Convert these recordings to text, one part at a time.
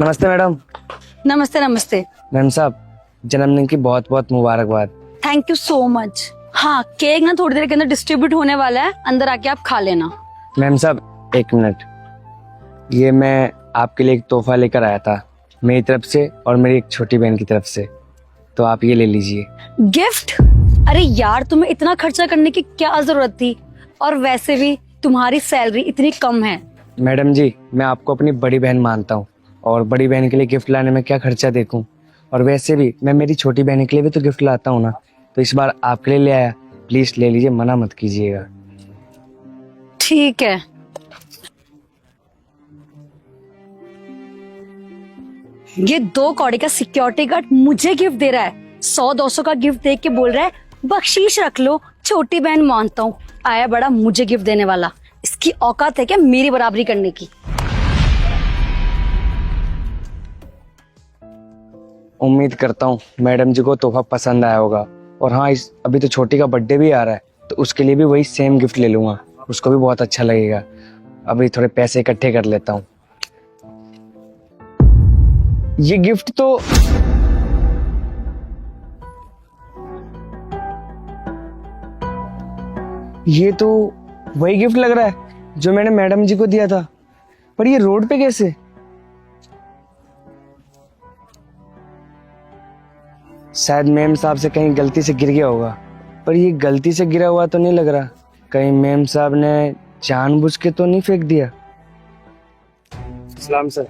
नमस्ते मैडम। नमस्ते नमस्ते। मैम साहब, जन्मदिन की बहुत बहुत मुबारकबाद। Thank you so much. हाँ, केक ना थोड़ी देर के अंदर डिस्ट्रीब्यूट होने वाला है, अंदर आके आप खा लेना। मैम साहब एक मिनट, ये मैं आपके लिए एक तोहफा लेकर आया था मेरी तरफ से और मेरी एक छोटी बहन की तरफ से, तो आप ये ले लीजिए। गिफ्ट? अरे यार, तुम्हें इतना खर्चा करने की क्या जरूरत थी? और वैसे भी तुम्हारी सैलरी इतनी कम है। मैडम जी, मैं आपको अपनी बड़ी बहन मानता हूँ और बड़ी बहन के लिए गिफ्ट लाने में क्या खर्चा देखूं, और वैसे भी मैं मेरी छोटी बहन के लिए भी तो गिफ्ट लाता हूँ ना, तो इस बार आपके लिए ले आया। प्लीज ले लीजिए, मना मत कीजिएगा। ठीक है। ये 2 कौड़ी का सिक्योरिटी गार्ड मुझे गिफ्ट दे रहा है। 100-200 का गिफ्ट देख के बोल रहा है बख्शीश रख लो, छोटी बहन मानता हूँ। आया बड़ा मुझे गिफ्ट देने वाला। इसकी औकात है क्या मेरी बराबरी करने की? उम्मीद करता हूँ मैडम जी को तोहफा पसंद आया होगा। और हाँ, इस अभी तो छोटी का बर्थडे भी आ रहा है, तो उसके लिए भी वही सेम गिफ्ट ले लूंगा, उसको भी बहुत अच्छा लगेगा। अभी थोड़े पैसे इकट्ठे कर लेता हूँ। ये गिफ्ट तो वही गिफ्ट लग रहा है जो मैंने मैडम जी को दिया था, पर ये रोड पे कैसे? शायद मैम साहब से कहीं गलती से गिर गया होगा, पर ये गलती से गिरा हुआ तो नहीं लग रहा। कहीं मैम साहब ने जानबूझ के तो नहीं फेंक दिया? सलाम सर।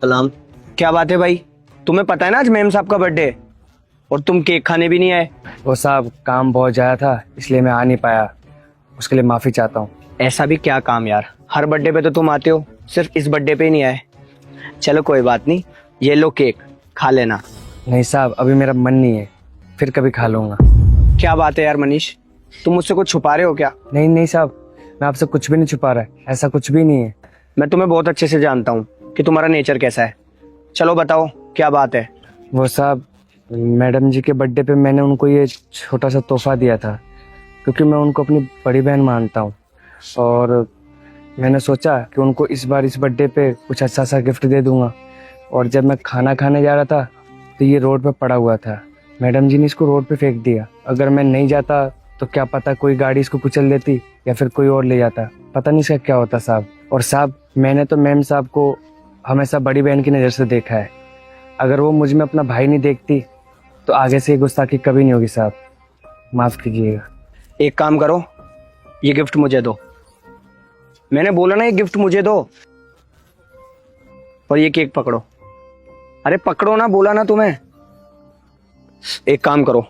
सलाम। क्या बात है भाई, तुम्हें पता है ना आज मैम साहब का बर्थडे है और तुम केक खाने भी नहीं आए? वो साहब काम बहुत ज्यादा था इसलिए मैं आ नहीं पाया, उसके लिए माफी चाहता हूँ। ऐसा भी क्या काम यार, हर बर्थडे पे तो तुम आते हो, सिर्फ इस बर्थडे पे ही नहीं आए। चलो कोई बात नहीं, ये लो केक, खा लेना। नहीं साहब, अभी मेरा मन नहीं है, फिर कभी खा लूंगा। क्या बात है यार मनीष, तुम मुझसे कुछ छुपा रहे हो क्या? नहीं नहीं साहब, मैं आपसे कुछ भी नहीं छुपा रहा है, ऐसा कुछ भी नहीं है। मैं तुम्हें बहुत अच्छे से जानता हूँ कि तुम्हारा नेचर कैसा है। चलो बताओ क्या बात है। वो साहब, मैडम जी के बर्थडे पे मैंने उनको ये छोटा सा तोहफा दिया था, क्योंकि मैं उनको अपनी बड़ी बहन मानता हूँ, और मैंने सोचा कि उनको इस बार इस बर्थडे पे कुछ अच्छा सा गिफ्ट दे दूंगा। और जब मैं खाना खाने जा रहा था तो ये रोड पे पड़ा हुआ था, मैडम जी ने इसको रोड पे फेंक दिया। अगर मैं नहीं जाता तो क्या पता कोई गाड़ी इसको कुचल देती या फिर कोई और ले जाता, पता नहीं इसका क्या होता साहब। और साहब, मैंने तो मैम साहब को हमेशा बड़ी बहन की नज़र से देखा है, अगर वो मुझ में अपना भाई नहीं देखती तो आगे से ये गुस्ताखी कभी नहीं होगी साहब, माफ़ कीजिएगा। एक काम करो, ये गिफ्ट मुझे दो। मैंने बोला ना ये गिफ्ट मुझे दो। और ये केक पकड़ो। अरे पकड़ो ना, बोला ना तुम्हें। एक काम करो,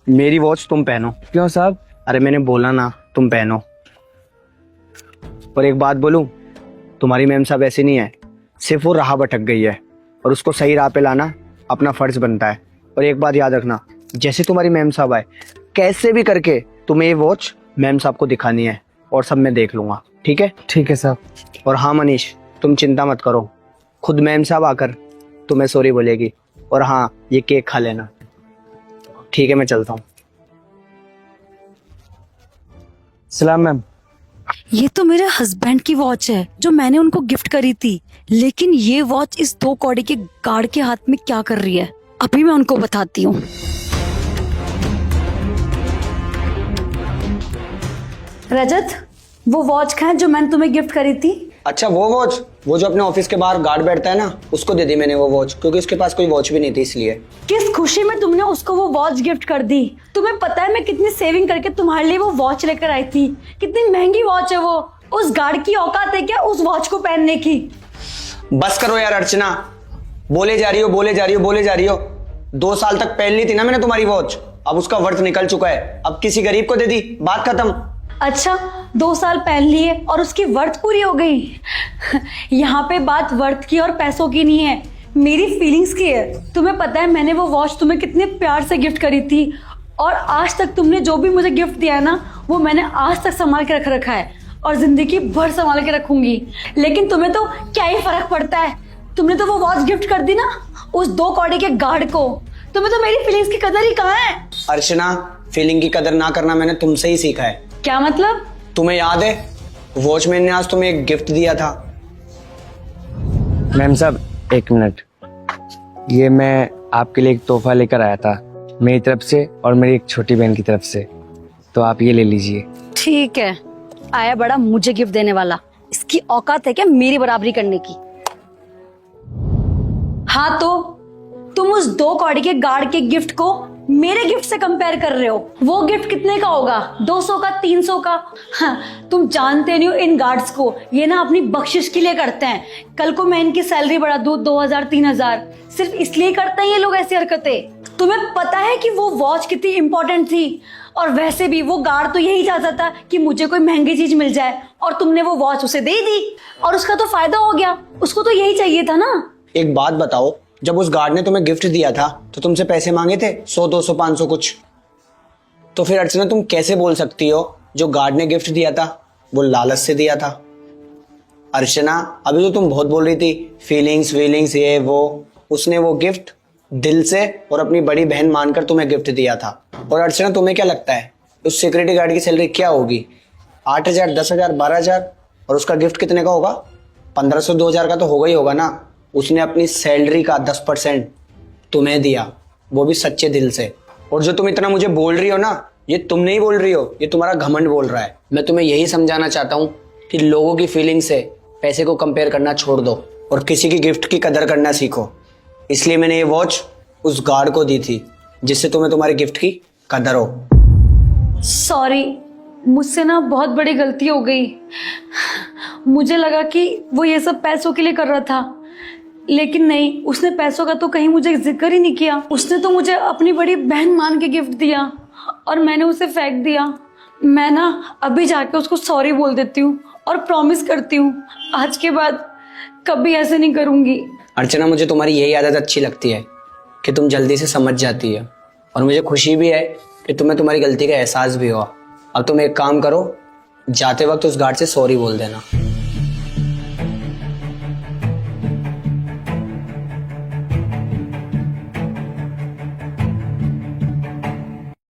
मेरी वॉच तुम पहनो। क्यों साहब? अरे मैंने बोला ना तुम पहनो। और एक बात बोलूं, तुम्हारी मैम साहब ऐसी नहीं है, सिर्फ वो राह भटक गई है और उसको सही राह पे लाना अपना फर्ज बनता है। और एक बात याद रखना, जैसे तुम्हारी मैम साहब आए, कैसे भी करके तुम्हें ये वॉच मैम साहब को दिखानी है और सब मैं देख लूंगा, ठीक है? ठीक है साहब। और हाँ मनीष, तुम चिंता मत करो, खुद मैम साहब आकर तुम्हें सॉरी बोलेगी। और हाँ, ये केक खा लेना, ठीक है? मैं चलता हूँ। सलाम मैम। ये तो मेरे हस्बैंड की वॉच है जो मैंने उनको गिफ्ट करी थी, लेकिन ये वॉच इस 2 कौड़ी के गार्ड के हाथ में क्या कर रही है, अभी मैं उनको बताती हूँ। रजत, वो वॉच कहाँ है जो मैंने तुम्हें गिफ्ट करी थी? अच्छा वो वॉच, वो जो अपने ऑफिस के बाहर गार्ड बैठता है ना, उसको दे दी मैंने वो वॉच, क्योंकि उसके पास कोई वॉच भी नहीं थी इसलिए। किस खुशी में तुमने उसको वो वॉच गिफ्ट कर दी? तुम्हें पता है मैं कितनी सेविंग करके तुम्हारे लिए वो वॉच लेकर आई थी? कितनी महंगी वॉच है वो। उस गार्ड की औकात है क्या उस वॉच को पहनने की? बस करो यार अर्चना, बोले जा रही हो बोले जा रही हो बोले जा रही हो। 2 साल तक पहन ली थी ना मैंने तुम्हारी वॉच, अब उसका वर्थ निकल चुका है, अब किसी गरीब को दे दी, बात खत्म। अच्छा, 2 साल पहन लिए और उसकी वर्थ पूरी हो गई? यहाँ पे बात वर्थ की और पैसों की नहीं है, मेरी फीलिंग्स की है। तुम्हें पता है मैंने वो वॉच तुम्हें कितने प्यार से गिफ्ट करी थी, और आज तक तुमने जो भी मुझे गिफ्ट दिया है ना, वो मैंने आज तक संभाल के रख रखा है और जिंदगी भर संभाल के रखूंगी। लेकिन तुम्हें तो क्या ही फर्क पड़ता है, तुमने तो वो वॉच गिफ्ट कर दी ना उस 2 कौड़ी के गार्ड को। तुम्हें तो मेरी फीलिंग्स की कदर ही कहाँ है। अर्चना, फीलिंग की कदर ना करना मैंने तुमसे ही सीखा है। क्या मतलब? तुम्हें याद है वॉचमैन ने आज तुम्हें एक गिफ्ट दिया था? मैम साहब, एक मिनट, ये मैं आपके लिए एक तोहफा लेकर आया था, मेरी तरफ से और मेरी एक छोटी बहन की तरफ से, तो आप ये ले लीजिए। ठीक है, आया बड़ा मुझे गिफ्ट देने वाला, इसकी औकात है क्या मेरी बराबरी करने की। हाँ तो तुम उस 2 कौड़ी के गार्ड के गिफ्ट को मेरे गिफ्ट से कंपेयर कर रहे हो। वो गिफ्ट कितने का होगा, 200 का, 300 का? हाँ, तुम जानते नहीं हो इन गार्ड्स को, ये ना अपनी बख्शिश के लिए करते हैं। कल को मैं इनकी सैलरी बढ़ा दूं 2000 3000, सिर्फ इसलिए करते हैं ये लोग ऐसी हरकतें। तुम्हें पता है कि वो वॉच कितनी इंपॉर्टेंट थी, और वैसे भी वो गार्ड तो यही चाहता था कि मुझे कोई महंगी चीज मिल जाए, और तुमने वो वॉच उसे दे दी और उसका तो फायदा हो गया। उसको तो यही चाहिए था ना। एक बात बताओ, जब उस गार्ड ने तुम्हें गिफ्ट दिया था तो तुमसे पैसे मांगे थे 100 200 500 कुछ? तो फिर अर्चना तुम कैसे बोल सकती हो जो गार्ड ने गिफ्ट दिया था वो लालच से दिया था? अर्चना, अभी तो तुम बहुत बोल रही थी फीलिंग्स वीलिंग्स ये वो, उसने वो गिफ्ट दिल से और अपनी बड़ी बहन मानकर तुम्हें गिफ्ट दिया था। और अर्चना तुम्हें क्या लगता है उस सिक्योरिटी गार्ड की सैलरी क्या होगी? 8000 10000 12000? और उसका गिफ्ट कितने का होगा? 1500 2000 का तो होगा ही होगा ना। उसने अपनी सैलरी का 10% तुम्हें दिया, वो भी सच्चे दिल से। और जो तुम इतना मुझे बोल रही हो ना, ये तुम नहीं बोल रही हो, ये तुम्हारा घमंड बोल रहा है। मैं तुम्हें यही समझाना चाहता हूँ कि लोगों की फीलिंग से पैसे को कंपेयर करना छोड़ दो और किसी की गिफ्ट की कदर करना सीखो। इसलिए मैंने ये वॉच उस गार्ड को दी थी जिससे तुम्हें तुम्हारे गिफ्ट की कदर हो। सॉरी, मुझसे ना बहुत बड़ी गलती हो गई। मुझे लगा कि वो ये सब पैसों के लिए कर रहा था, लेकिन नहीं, उसने पैसों का तो कहीं मुझे जिक्र ही नहीं किया। उसने तो मुझे अपनी बड़ी बहन मान के गिफ्ट दिया और मैंने उसे फेंक दिया। मैं ना अभी जाके उसको सॉरी बोल देती हूँ और प्रॉमिस करती हूँ आज के बाद कभी ऐसे नहीं करूंगी। अर्चना, मुझे तुम्हारी यही आदत अच्छी लगती है कि तुम जल्दी से समझ जाती है, और मुझे खुशी भी है कि तुम्हें तुम्हारी गलती का एहसास भी हुआ। अब तुम एक काम करो, जाते वक्त उस गार्ड से सॉरी बोल देना।